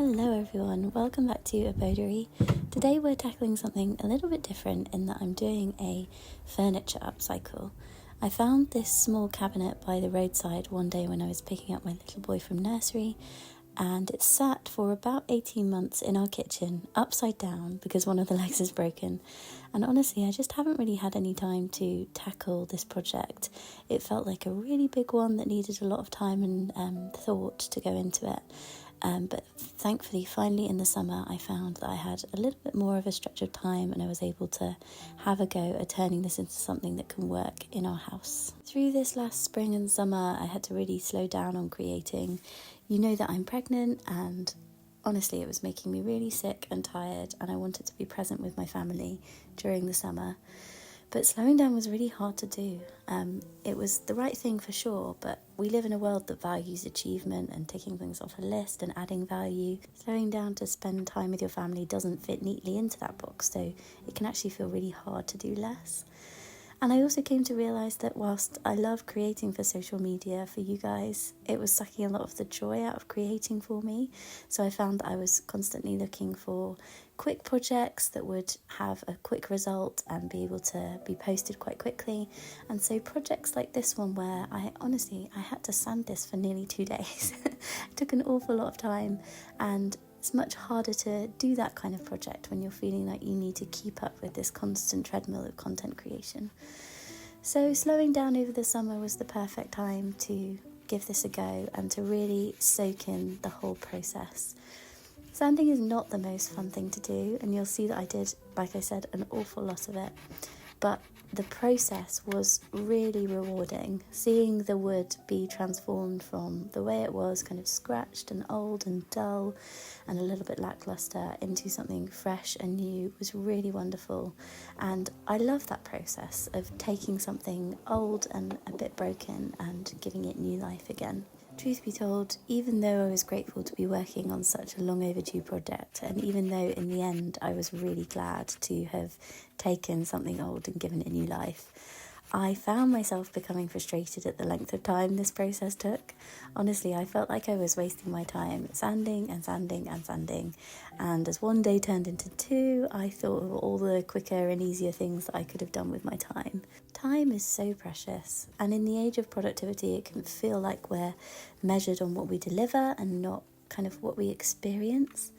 Hello everyone, welcome back to Abodery. Today we're tackling something a little bit different in that I'm doing a furniture upcycle. I found this small cabinet by the roadside one day when I was picking up my little boy from nursery, and it sat for about 18 months in our kitchen, upside down because one of the legs is broken. And honestly, I just haven't really had any time to tackle this project. It felt like a really big one that needed a lot of time and thought to go into it. But thankfully, finally in the summer, I found that I had a little bit more of a stretch of time and I was able to have a go at turning this into something that can work in our house. Through this last spring and summer, I had to really slow down on creating. You know that I'm pregnant, and honestly, it was making me really sick and tired, and I wanted to be present with my family during the summer. But slowing down was really hard to do. It was the right thing for sure, but we live in a world that values achievement and ticking things off a list and adding value. Slowing down to spend time with your family doesn't fit neatly into that box, so it can actually feel really hard to do less. And I also came to realise that whilst I love creating for social media for you guys, it was sucking a lot of the joy out of creating for me. So I found that I was constantly looking for quick projects that would have a quick result and be able to be posted quite quickly. And so projects like this one, where I had to sand this for nearly 2 days. It took an awful lot of time, and it's much harder to do that kind of project when you're feeling like you need to keep up with this constant treadmill of content creation. So slowing down over the summer was the perfect time to give this a go and to really soak in the whole process. Sanding is not the most fun thing to do, and you'll see that I did, like I said, an awful lot of it. But the process was really rewarding, seeing the wood be transformed from the way it was, kind of scratched and old and dull and a little bit lackluster, into something fresh and new was really wonderful. And I love that process of taking something old and a bit broken and giving it new life again. Truth be told, even though I was grateful to be working on such a long overdue project, and even though in the end I was really glad to have taken something old and given it new life, I found myself becoming frustrated at the length of time this process took. Honestly, I felt like I was wasting my time sanding and sanding and sanding, and as one day turned into two, I thought of all the quicker and easier things that I could have done with my time. Time is so precious, and in the age of productivity, it can feel like we're measured on what we deliver and not kind of what we experience.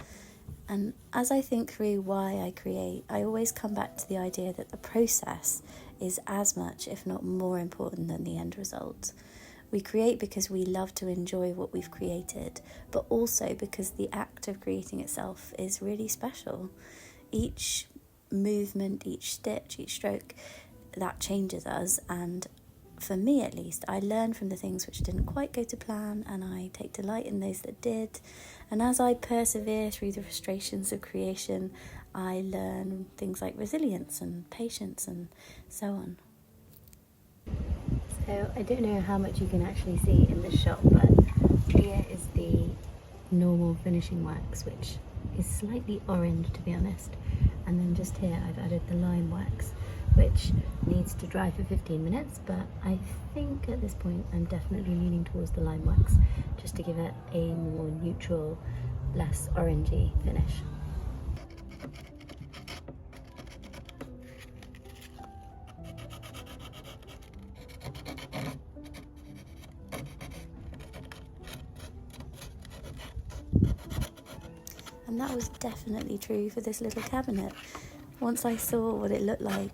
And as I think through why I create, I always come back to the idea that the process is as much, if not more important than the end result. We create because we love to enjoy what we've created, but also because the act of creating itself is really special. Each movement, each stitch, each stroke, that changes us, and for me at least, I learn from the things which didn't quite go to plan, and I take delight in those that did. And as I persevere through the frustrations of creation, I learn things like resilience and patience and so on. So I don't know how much you can actually see in the shot, but here is the normal finishing wax, which is slightly orange to be honest. And then just here I've added the lime wax, which needs to dry for 15 minutes, but I think at this point I'm definitely leaning towards the lime wax, just to give it a more neutral, less orangey finish. And that was definitely true for this little cabinet. Once I saw what it looked like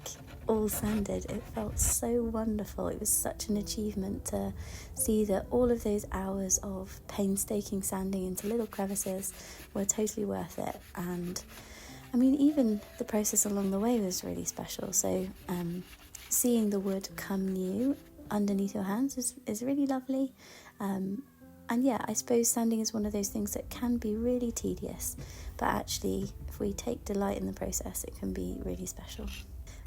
all sanded, it felt so wonderful. It was such an achievement to see that all of those hours of painstaking sanding into little crevices were totally worth it. And I mean, even the process along the way was really special. So seeing the wood come new underneath your hands is really lovely. And yeah, I suppose sanding is one of those things that can be really tedious, but actually, if we take delight in the process, it can be really special.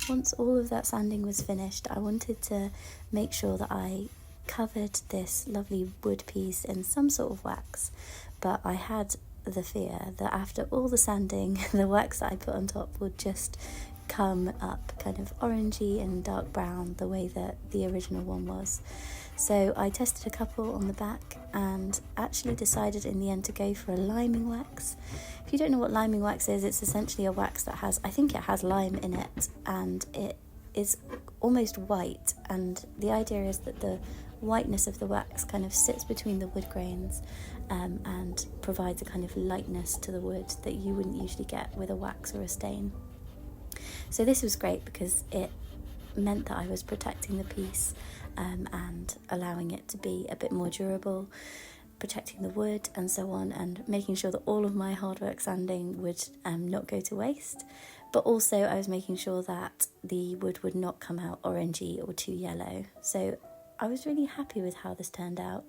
Once all of that sanding was finished, I wanted to make sure that I covered this lovely wood piece in some sort of wax, but I had the fear that after all the sanding, the wax that I put on top would just come up kind of orangey and dark brown the way that the original one was. So I tested a couple on the back and actually decided in the end to go for a liming wax. If you don't know what liming wax is, it's essentially a wax that has, I think it has lime in it, and it is almost white, and the idea is that the whiteness of the wax kind of sits between the wood grains and provides a kind of lightness to the wood that you wouldn't usually get with a wax or a stain. So this was great because it meant that I was protecting the piece and allowing it to be a bit more durable, protecting the wood and so on, and making sure that all of my hard work sanding would not go to waste. But also I was making sure that the wood would not come out orangey or too yellow. So I was really happy with how this turned out.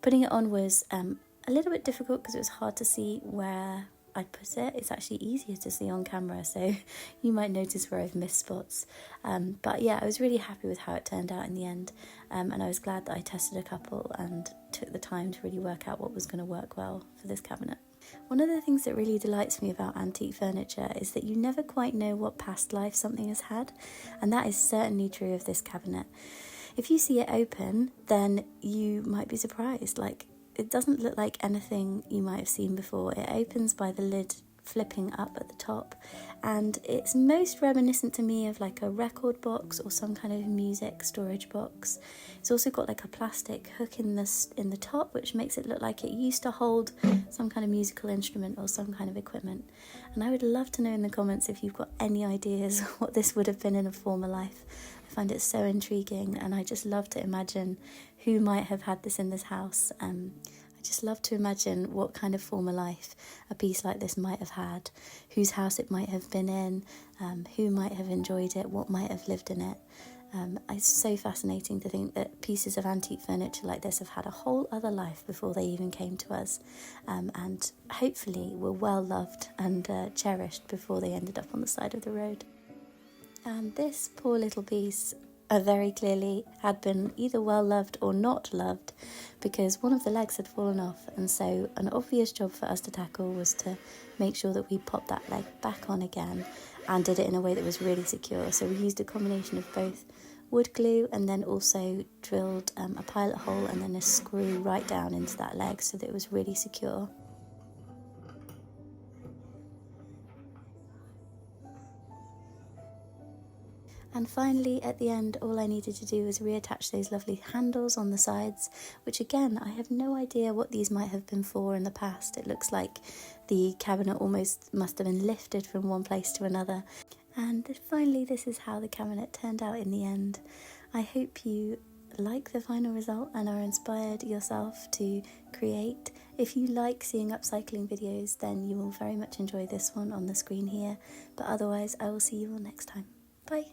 Putting it on was a little bit difficult because it was hard to see where I'd put it. It's actually easier to see on camera, so you might notice where I've missed spots. But yeah, I was really happy with how it turned out in the end, and I was glad that I tested a couple and took the time to really work out what was going to work well for this cabinet. One of the things that really delights me about antique furniture is that you never quite know what past life something has had, and that is certainly true of this cabinet. If you see it open, then you might be surprised. Like, it doesn't look like anything you might have seen before. It opens by the lid flipping up at the top, and it's most reminiscent to me of like a record box or some kind of music storage box. It's also got like a plastic hook in the top, which makes it look like it used to hold some kind of musical instrument or some kind of equipment. And I would love to know in the comments if you've got any ideas what this would have been in a former life. I find it so intriguing, and I just love to imagine who might have had this in this house. I just love to imagine what kind of former life a piece like this might have had, whose house it might have been in, who might have enjoyed it, what might have lived in it. It's so fascinating to think that pieces of antique furniture like this have had a whole other life before they even came to us, and hopefully were well loved and cherished before they ended up on the side of the road. And this poor little piece very clearly had been either well loved or not loved, because one of the legs had fallen off, and so an obvious job for us to tackle was to make sure that we popped that leg back on again and did it in a way that was really secure. So we used a combination of both wood glue and then also drilled a pilot hole and then a screw right down into that leg so that it was really secure. And finally, at the end, all I needed to do was reattach those lovely handles on the sides, which again, I have no idea what these might have been for in the past. It looks like the cabinet almost must have been lifted from one place to another. And finally, this is how the cabinet turned out in the end. I hope you like the final result and are inspired yourself to create. If you like seeing upcycling videos, then you will very much enjoy this one on the screen here. But otherwise, I will see you all next time. Bye!